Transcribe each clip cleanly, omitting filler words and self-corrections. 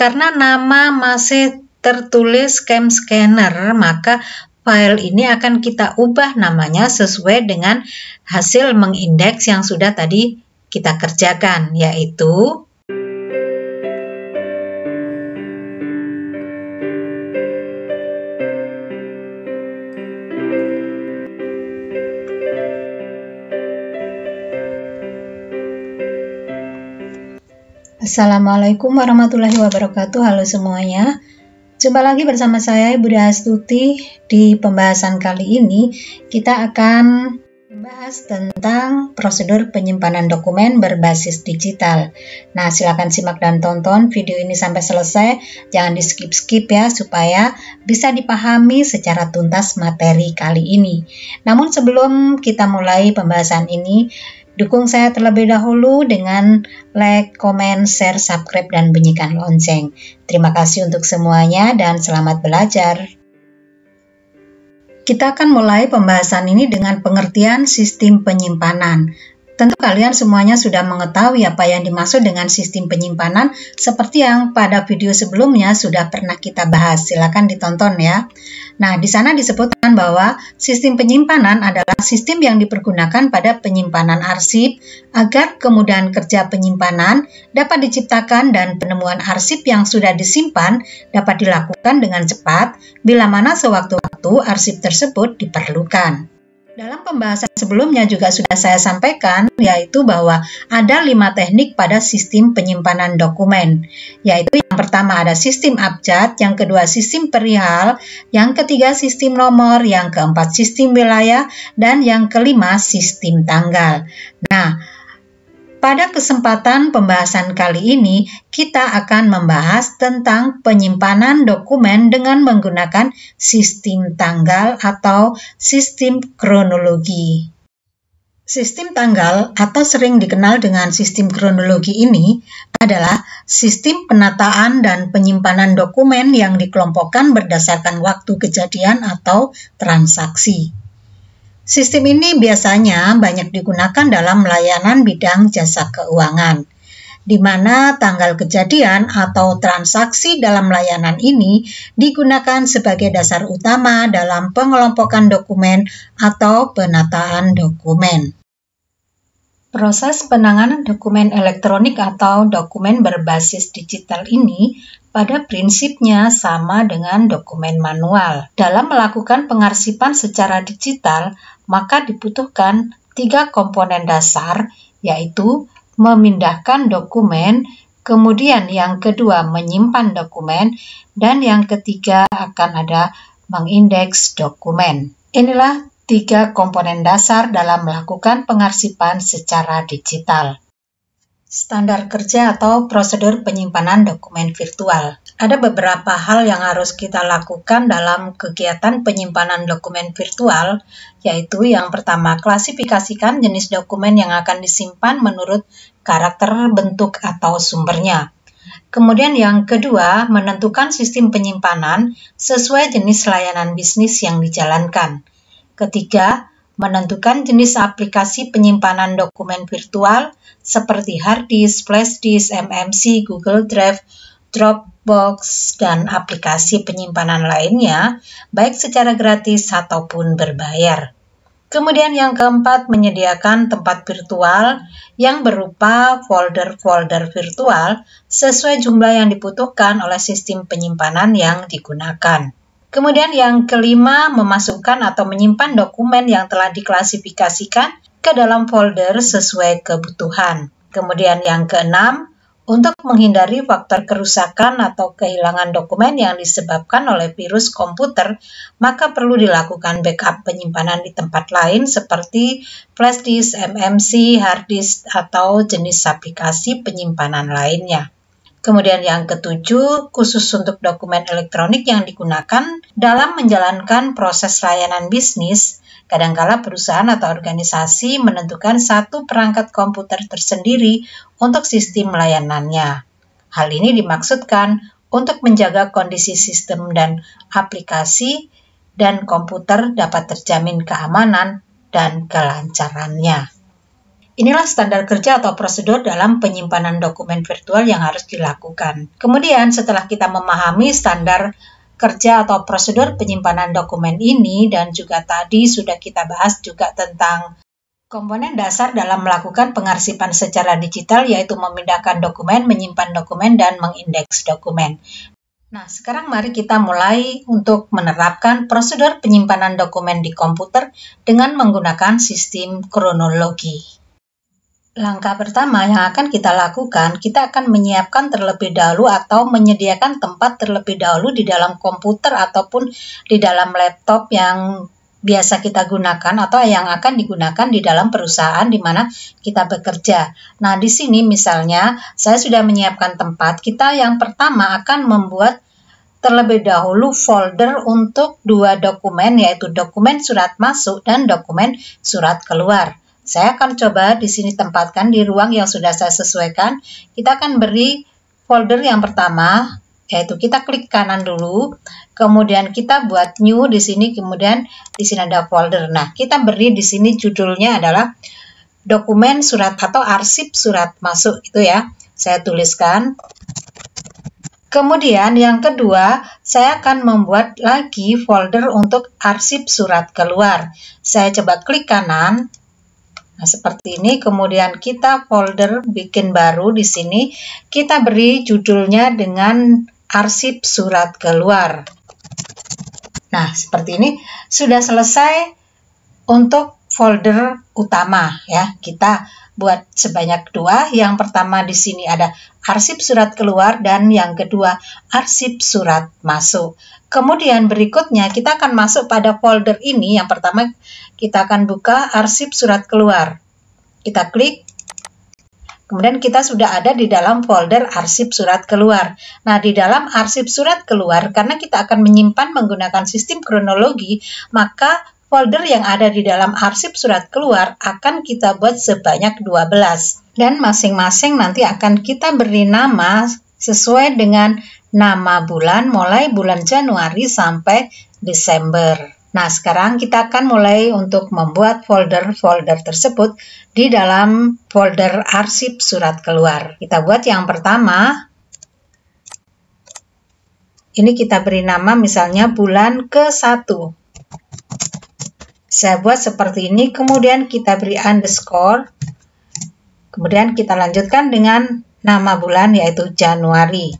Karena nama masih tertulis Cam Scanner, maka file ini akan kita ubah namanya sesuai dengan hasil mengindeks yang sudah tadi kita kerjakan, yaitu Assalamualaikum warahmatullahi wabarakatuh. Halo semuanya. Jumpa lagi bersama saya Ibu Astuti. Di pembahasan kali ini kita akan membahas tentang prosedur penyimpanan dokumen berbasis digital. Nah, silakan simak dan tonton video ini sampai selesai. Jangan di skip-skip ya, supaya bisa dipahami secara tuntas materi kali ini. Namun sebelum kita mulai pembahasan ini, dukung saya terlebih dahulu dengan like, komen, share, subscribe, dan bunyikan lonceng. Terima kasih untuk semuanya dan selamat belajar. Kita akan mulai pembahasan ini dengan pengertian sistem penyimpanan. Tentu kalian semuanya sudah mengetahui apa yang dimaksud dengan sistem penyimpanan seperti yang pada video sebelumnya sudah pernah kita bahas. Silakan ditonton ya. Nah, di sana disebutkan bahwa sistem penyimpanan adalah sistem yang dipergunakan pada penyimpanan arsip agar kemudahan kerja penyimpanan dapat diciptakan dan penemuan arsip yang sudah disimpan dapat dilakukan dengan cepat bila mana sewaktu-waktu arsip tersebut diperlukan. Dalam pembahasan sebelumnya juga sudah saya sampaikan, yaitu bahwa ada 5 teknik pada sistem penyimpanan dokumen, yaitu yang pertama ada sistem abjad, yang kedua sistem perihal, yang ketiga sistem nomor, yang keempat sistem wilayah, dan yang kelima sistem tanggal. Nah, pada kesempatan pembahasan kali ini, kita akan membahas tentang penyimpanan dokumen dengan menggunakan sistem tanggal atau sistem kronologi. Sistem tanggal atau sering dikenal dengan sistem kronologi ini adalah sistem penataan dan penyimpanan dokumen yang dikelompokkan berdasarkan waktu kejadian atau transaksi. Sistem ini biasanya banyak digunakan dalam layanan bidang jasa keuangan, di mana tanggal kejadian atau transaksi dalam layanan ini digunakan sebagai dasar utama dalam pengelompokan dokumen atau penataan dokumen. Proses penanganan dokumen elektronik atau dokumen berbasis digital ini pada prinsipnya sama dengan dokumen manual. Dalam melakukan pengarsipan secara digital, maka dibutuhkan 3 komponen dasar, yaitu memindahkan dokumen, kemudian yang kedua menyimpan dokumen, dan yang ketiga akan ada mengindeks dokumen. Inilah 3 komponen dasar dalam melakukan pengarsipan secara digital. Standar kerja atau prosedur penyimpanan dokumen virtual. Ada beberapa hal yang harus kita lakukan dalam kegiatan penyimpanan dokumen virtual, yaitu yang pertama, klasifikasikan jenis dokumen yang akan disimpan menurut karakter bentuk atau sumbernya. Kemudian yang kedua, menentukan sistem penyimpanan sesuai jenis layanan bisnis yang dijalankan. Ketiga, menentukan jenis aplikasi penyimpanan dokumen virtual seperti hard disk, flash disk, MMC, Google Drive, Dropbox, dan aplikasi penyimpanan lainnya, baik secara gratis ataupun berbayar. Kemudian yang keempat, menyediakan tempat virtual yang berupa folder-folder virtual sesuai jumlah yang dibutuhkan oleh sistem penyimpanan yang digunakan. Kemudian yang kelima, memasukkan atau menyimpan dokumen yang telah diklasifikasikan ke dalam folder sesuai kebutuhan. Kemudian yang keenam, untuk menghindari faktor kerusakan atau kehilangan dokumen yang disebabkan oleh virus komputer, maka perlu dilakukan backup penyimpanan di tempat lain seperti flash disk, MMC, hard disk, atau jenis aplikasi penyimpanan lainnya. Kemudian yang ketujuh, khusus untuk dokumen elektronik yang digunakan dalam menjalankan proses layanan bisnis, kadangkala perusahaan atau organisasi menentukan satu perangkat komputer tersendiri untuk sistem layanannya. Hal ini dimaksudkan untuk menjaga kondisi sistem dan aplikasi dan komputer dapat terjamin keamanan dan kelancarannya. Inilah standar kerja atau prosedur dalam penyimpanan dokumen virtual yang harus dilakukan. Kemudian setelah kita memahami standar kerja atau prosedur penyimpanan dokumen ini, dan juga tadi sudah kita bahas juga tentang komponen dasar dalam melakukan pengarsipan secara digital, yaitu memindahkan dokumen, menyimpan dokumen, dan mengindeks dokumen. Nah, sekarang mari kita mulai untuk menerapkan prosedur penyimpanan dokumen di komputer dengan menggunakan sistem kronologi. Langkah pertama yang akan kita lakukan, kita akan menyiapkan terlebih dahulu atau menyediakan tempat terlebih dahulu di dalam komputer ataupun di dalam laptop yang biasa kita gunakan atau yang akan digunakan di dalam perusahaan di mana kita bekerja. Nah, di sini misalnya saya sudah menyiapkan tempat. Kita yang pertama akan membuat terlebih dahulu folder untuk dua dokumen, yaitu dokumen surat masuk dan dokumen surat keluar. Saya akan coba di sini tempatkan di ruang yang sudah saya sesuaikan. Kita akan beri folder yang pertama, yaitu kita klik kanan dulu, kemudian kita buat new di sini, kemudian di sini ada folder. Nah, kita beri di sini judulnya adalah dokumen surat atau arsip surat masuk, itu ya. Saya tuliskan. Kemudian yang kedua, saya akan membuat lagi folder untuk arsip surat keluar. Saya coba klik kanan. Nah, seperti ini, kemudian kita folder bikin baru di sini, kita beri judulnya dengan arsip surat keluar. Nah, seperti ini sudah selesai untuk folder utama ya. Kita buat sebanyak dua. Yang pertama di sini ada arsip surat keluar dan yang kedua arsip surat masuk. Kemudian berikutnya kita akan masuk pada folder ini. Yang pertama kita akan buka arsip surat keluar. Kita klik. Kemudian kita sudah ada di dalam folder arsip surat keluar. Nah, di dalam arsip surat keluar, karena kita akan menyimpan menggunakan sistem kronologi, maka folder yang ada di dalam arsip surat keluar akan kita buat sebanyak 12. Dan masing-masing nanti akan kita beri nama sesuai dengan nama bulan, mulai bulan Januari sampai Desember. Nah, sekarang kita akan mulai untuk membuat folder-folder tersebut di dalam folder arsip surat keluar. Kita buat yang pertama. Ini kita beri nama misalnya bulan ke-1. Saya buat seperti ini, kemudian kita beri underscore. Kemudian kita lanjutkan dengan nama bulan yaitu Januari.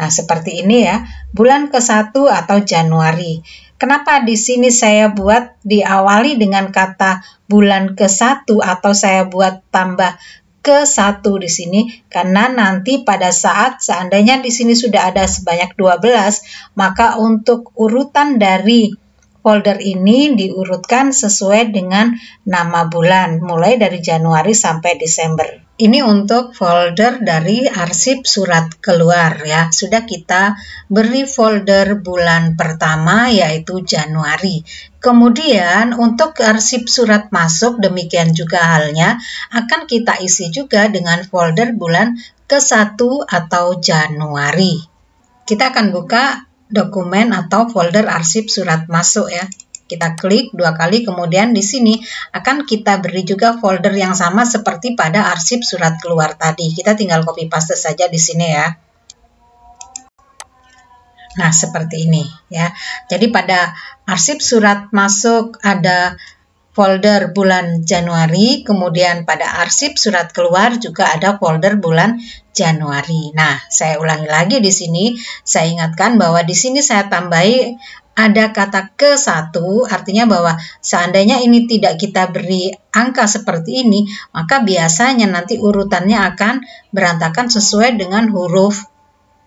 Nah, seperti ini ya, bulan ke-1 atau Januari. Kenapa di sini saya buat diawali dengan kata bulan ke-1 atau saya buat tambah ke-1 di sini? Karena nanti pada saat seandainya di sini sudah ada sebanyak 12, maka untuk urutan dari folder ini diurutkan sesuai dengan nama bulan, mulai dari Januari sampai Desember. Ini untuk folder dari arsip surat keluar ya. Sudah kita beri folder bulan pertama yaitu Januari. Kemudian untuk arsip surat masuk demikian juga halnya akan kita isi juga dengan folder bulan ke-1 atau Januari. Kita akan buka dokumen atau folder arsip surat masuk ya. Kita klik 2 kali, kemudian di sini akan kita beri juga folder yang sama seperti pada arsip surat keluar tadi. Kita tinggal copy paste saja di sini ya. Nah, seperti ini ya. Jadi pada arsip surat masuk ada folder bulan Januari, kemudian pada arsip surat keluar juga ada folder bulan Januari. Nah, saya ulangi lagi di sini, saya ingatkan bahwa di sini saya tambahi ada kata ke-1, artinya bahwa seandainya ini tidak kita beri angka seperti ini, maka biasanya nanti urutannya akan berantakan sesuai dengan huruf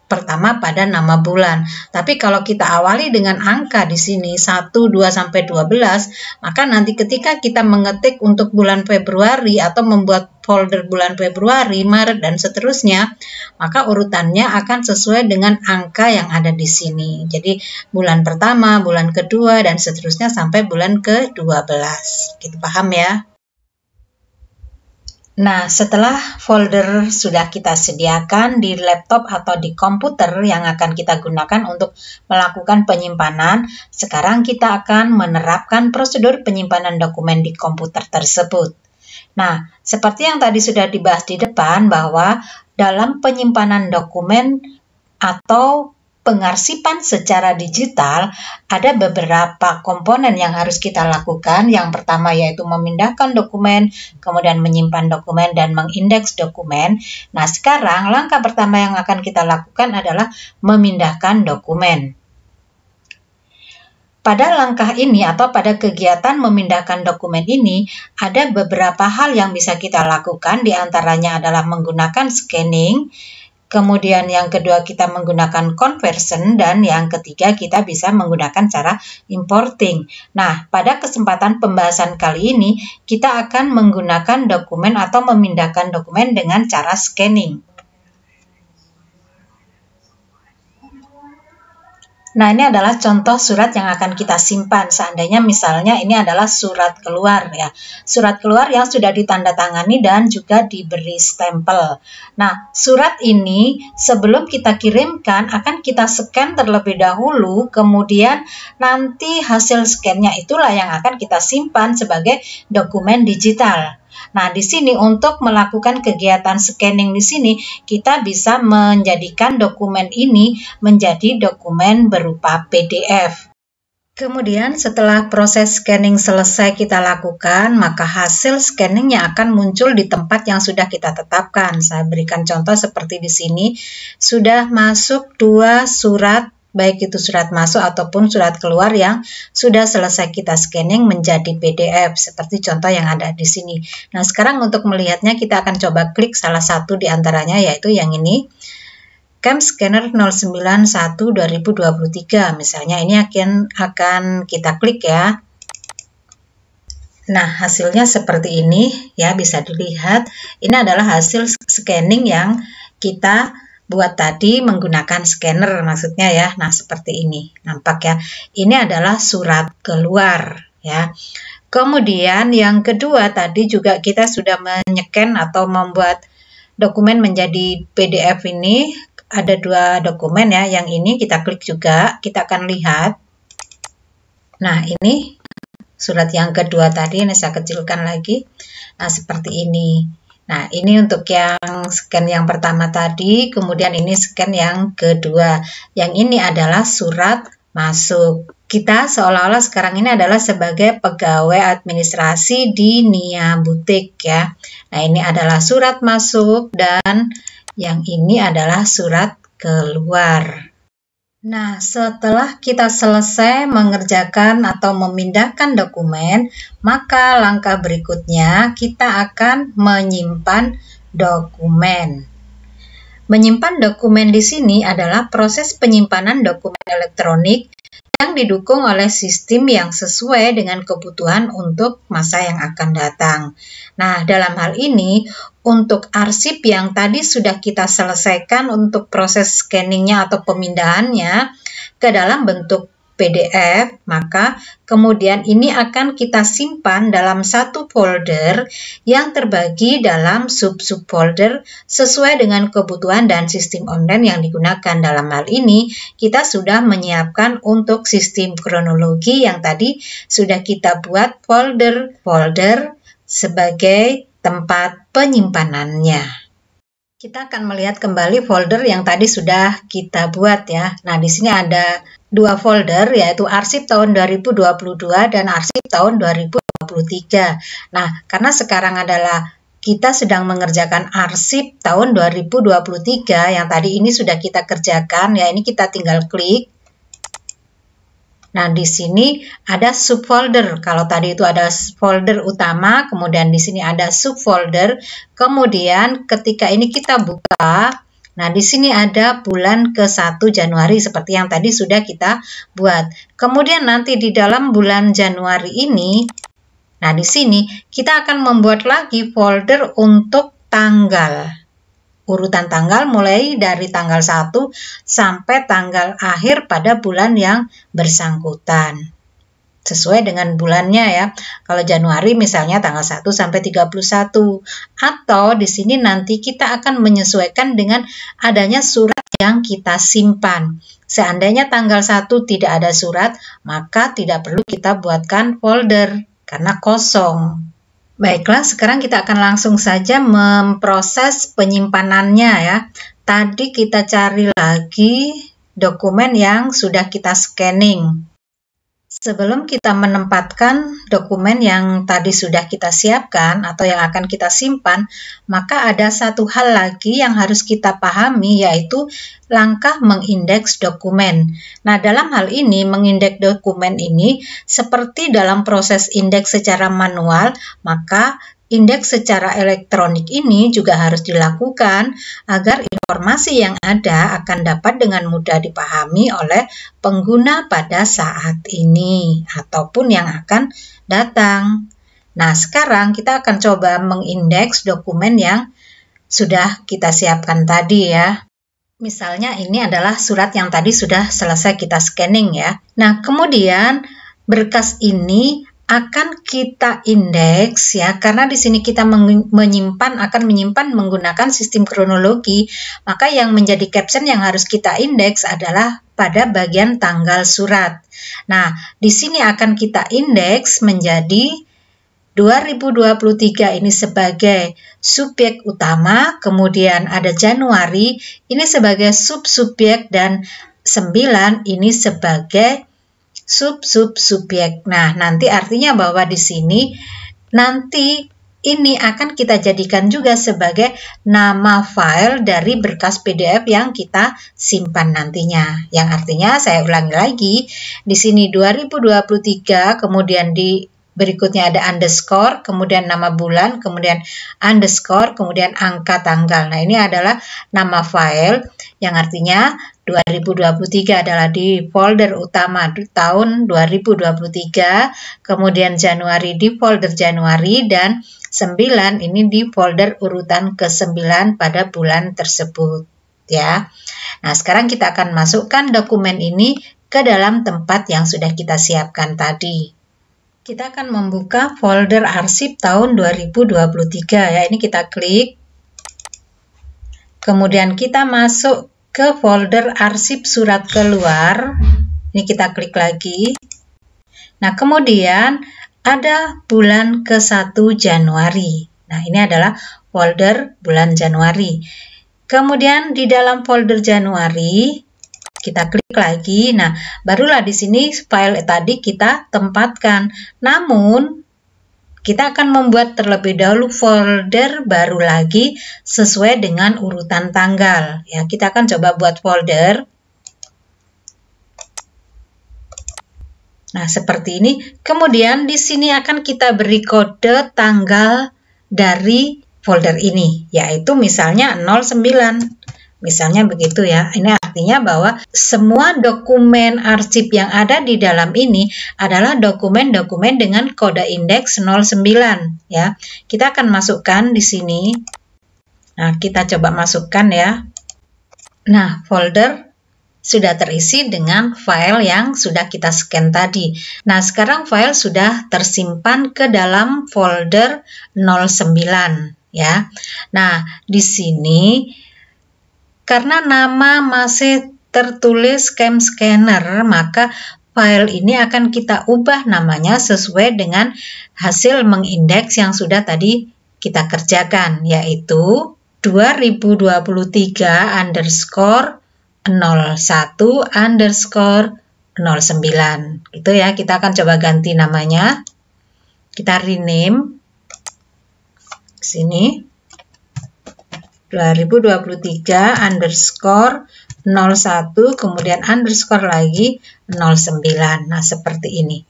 pertama pada nama bulan. Tapi kalau kita awali dengan angka di sini 1, 2 sampai 12, maka nanti ketika kita mengetik untuk bulan Februari atau membuat folder bulan Februari, Maret dan seterusnya, maka urutannya akan sesuai dengan angka yang ada di sini. Jadi bulan pertama, bulan kedua dan seterusnya sampai bulan ke-12. Gitu, paham ya? Nah, setelah folder sudah kita sediakan di laptop atau di komputer yang akan kita gunakan untuk melakukan penyimpanan, sekarang kita akan menerapkan prosedur penyimpanan dokumen di komputer tersebut. Nah, seperti yang tadi sudah dibahas di depan bahwa dalam penyimpanan dokumen atau pengarsipan secara digital, ada beberapa komponen yang harus kita lakukan. Yang pertama yaitu memindahkan dokumen, kemudian menyimpan dokumen, dan mengindeks dokumen. Nah, sekarang langkah pertama yang akan kita lakukan adalah memindahkan dokumen. Pada langkah ini atau pada kegiatan memindahkan dokumen ini, ada beberapa hal yang bisa kita lakukan, diantaranya adalah menggunakan scanning, kemudian yang kedua kita menggunakan conversion, dan yang ketiga kita bisa menggunakan cara importing. Nah, pada kesempatan pembahasan kali ini, kita akan menggunakan dokumen atau memindahkan dokumen dengan cara scanning. Nah, ini adalah contoh surat yang akan kita simpan. Seandainya misalnya ini adalah surat keluar ya. Surat keluar yang sudah ditandatangani dan juga diberi stempel. Nah, surat ini sebelum kita kirimkan akan kita scan terlebih dahulu, kemudian nanti hasil scan-nya itulah yang akan kita simpan sebagai dokumen digital. Nah, di sini untuk melakukan kegiatan scanning di sini, kita bisa menjadikan dokumen ini menjadi dokumen berupa PDF. Kemudian setelah proses scanning selesai kita lakukan, maka hasil scanningnya akan muncul di tempat yang sudah kita tetapkan. Saya berikan contoh seperti di sini, sudah masuk 2 surat, baik itu surat masuk ataupun surat keluar yang sudah selesai kita scanning menjadi PDF, seperti contoh yang ada di sini. Nah, sekarang untuk melihatnya kita akan coba klik salah satu di antaranya, yaitu yang ini, Cam Scanner 091-2023. Misalnya ini akan kita klik ya. Nah, hasilnya seperti ini ya, bisa dilihat. Ini adalah hasil scanning yang kita buat tadi menggunakan scanner maksudnya ya. Nah, seperti ini. Nampak ya. Ini adalah surat keluar ya. Kemudian yang kedua tadi juga kita sudah menycan atau membuat dokumen menjadi PDF ini. Ada 2 dokumen ya. Yang ini kita klik juga, kita akan lihat. Nah, ini surat yang kedua tadi, ini saya kecilkan lagi. Nah, seperti ini. Nah, ini untuk yang scan yang pertama tadi, kemudian ini scan yang kedua. Yang ini adalah surat masuk. Kita seolah-olah sekarang ini adalah sebagai pegawai administrasi di Nia Butik ya. Nah, ini adalah surat masuk dan yang ini adalah surat keluar. Nah, setelah kita selesai mengerjakan atau memindahkan dokumen, maka langkah berikutnya kita akan menyimpan dokumen. Menyimpan dokumen di sini adalah proses penyimpanan dokumen elektronik yang didukung oleh sistem yang sesuai dengan kebutuhan untuk masa yang akan datang. Nah, dalam hal ini, untuk arsip yang tadi sudah kita selesaikan untuk proses scanningnya atau pemindahannya ke dalam bentuk PDF, maka kemudian ini akan kita simpan dalam satu folder yang terbagi dalam sub-folder sesuai dengan kebutuhan dan sistem online yang digunakan. Dalam hal ini, kita sudah menyiapkan untuk sistem kronologi yang tadi sudah kita buat folder-folder sebagai tempat penyimpanannya. Kita akan melihat kembali folder yang tadi sudah kita buat ya. Nah, di sini ada 2 folder, yaitu arsip tahun 2022 dan arsip tahun 2023. Nah, karena sekarang adalah kita sedang mengerjakan arsip tahun 2023 yang tadi ini sudah kita kerjakan ya, ini kita tinggal klik. Nah, di sini ada subfolder. Kalau tadi itu ada folder utama, kemudian di sini ada subfolder. Kemudian ketika ini kita buka, nah di sini ada bulan ke-1 Januari seperti yang tadi sudah kita buat. Kemudian nanti di dalam bulan Januari ini, nah di sini kita akan membuat lagi folder untuk tanggal. Urutan tanggal mulai dari tanggal 1 sampai tanggal akhir pada bulan yang bersangkutan. Sesuai dengan bulannya ya. Kalau Januari misalnya tanggal 1 sampai 31. Atau di sini nanti kita akan menyesuaikan dengan adanya surat yang kita simpan. Seandainya tanggal 1 tidak ada surat, maka tidak perlu kita buatkan folder karena kosong. Baiklah, sekarang kita akan langsung saja memproses penyimpanannya ya. Tadi kita cari lagi dokumen yang sudah kita scanning. Sebelum kita menempatkan dokumen yang tadi sudah kita siapkan atau yang akan kita simpan, maka ada satu hal lagi yang harus kita pahami, yaitu langkah mengindeks dokumen. Nah, dalam hal ini, mengindeks dokumen ini seperti dalam proses indeks secara manual, maka indeks secara elektronik ini juga harus dilakukan agar informasi yang ada akan dapat dengan mudah dipahami oleh pengguna pada saat ini ataupun yang akan datang. Nah, sekarang kita akan coba mengindeks dokumen yang sudah kita siapkan tadi ya. Misalnya ini adalah surat yang tadi sudah selesai kita scanning ya. Nah, kemudian berkas ini akan kita indeks ya, karena di sini kita akan menyimpan menggunakan sistem kronologi, maka yang menjadi caption yang harus kita indeks adalah pada bagian tanggal surat. Nah, di sini akan kita indeks menjadi 2023 ini sebagai subjek utama, kemudian ada Januari ini sebagai subjek dan 9 ini sebagai subjek. Nah, nanti artinya bahwa di sini nanti ini akan kita jadikan juga sebagai nama file dari berkas PDF yang kita simpan nantinya. Yang artinya, saya ulangi lagi, di sini 2023, kemudian di berikutnya ada underscore, kemudian nama bulan, kemudian underscore, kemudian angka tanggal. Nah, ini adalah nama file yang artinya 2023 adalah di folder utama di tahun 2023, kemudian Januari di folder Januari, dan 9 ini di folder urutan ke-9 pada bulan tersebut ya. Nah, sekarang kita akan masukkan dokumen ini ke dalam tempat yang sudah kita siapkan tadi. Kita akan membuka folder arsip tahun 2023 ya. Ini kita klik. Kemudian kita masuk ke folder arsip surat keluar. Ini kita klik lagi. Nah, kemudian ada bulan ke-1 Januari. Nah, ini adalah folder bulan Januari. Kemudian di dalam folder Januari kita klik lagi. Nah, barulah di sini file tadi kita tempatkan. Namun kita akan membuat terlebih dahulu folder baru lagi sesuai dengan urutan tanggal. Ya, kita akan coba buat folder. Nah, seperti ini. Kemudian di sini akan kita beri kode tanggal dari folder ini, yaitu misalnya 09. Misalnya begitu ya. Ini artinya bahwa semua dokumen arsip yang ada di dalam ini adalah dokumen-dokumen dengan kode indeks 09 ya. Kita akan masukkan di sini. Nah, kita coba masukkan ya. Nah, folder sudah terisi dengan file yang sudah kita scan tadi. Nah, sekarang file sudah tersimpan ke dalam folder 09 ya. Nah, di sini karena nama masih tertulis Cam Scanner, maka file ini akan kita ubah namanya sesuai dengan hasil mengindeks yang sudah tadi kita kerjakan, yaitu 2023 underscore 01 underscore 09. Itu ya, kita akan coba ganti namanya. Kita rename sini 2023 underscore 01 kemudian underscore lagi 09. Nah, seperti ini.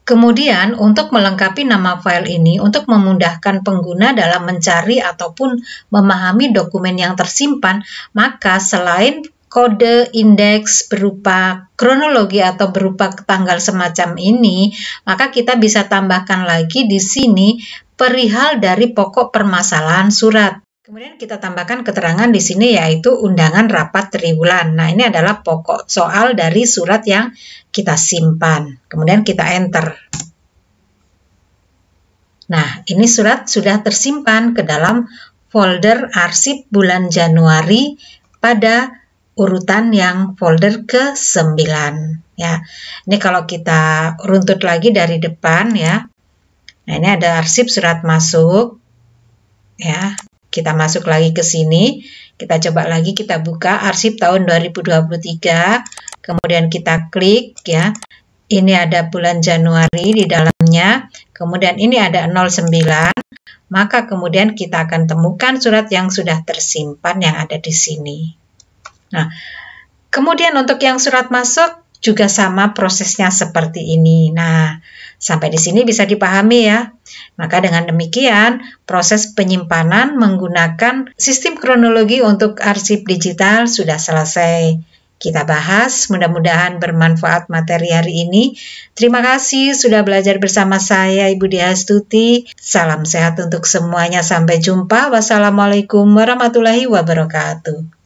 Kemudian untuk melengkapi nama file ini, untuk memudahkan pengguna dalam mencari ataupun memahami dokumen yang tersimpan, maka selain kode indeks berupa kronologi atau berupa tanggal semacam ini, maka kita bisa tambahkan lagi di sini perihal dari pokok permasalahan surat. Kemudian kita tambahkan keterangan di sini yaitu undangan rapat triwulan. Nah, ini adalah pokok soal dari surat yang kita simpan. Kemudian kita enter. Nah, ini surat sudah tersimpan ke dalam folder arsip bulan Januari pada urutan yang folder ke-9 ya. Ini kalau kita runtut lagi dari depan ya. Nah, ini ada arsip surat masuk. Ya, kita masuk lagi ke sini. Kita coba lagi, kita buka arsip tahun 2023. Kemudian kita klik ya. Ini ada bulan Januari di dalamnya. Kemudian ini ada 09. Maka kemudian kita akan temukan surat yang sudah tersimpan yang ada di sini. Nah, kemudian untuk yang surat masuk juga sama prosesnya seperti ini. Nah, sampai di sini bisa dipahami ya. Maka dengan demikian, proses penyimpanan menggunakan sistem kronologi untuk arsip digital sudah selesai kita bahas. Mudah-mudahan bermanfaat materi hari ini. Terima kasih sudah belajar bersama saya, Ibu Diah Astuti. Salam sehat untuk semuanya. Sampai jumpa. Wassalamualaikum warahmatullahi wabarakatuh.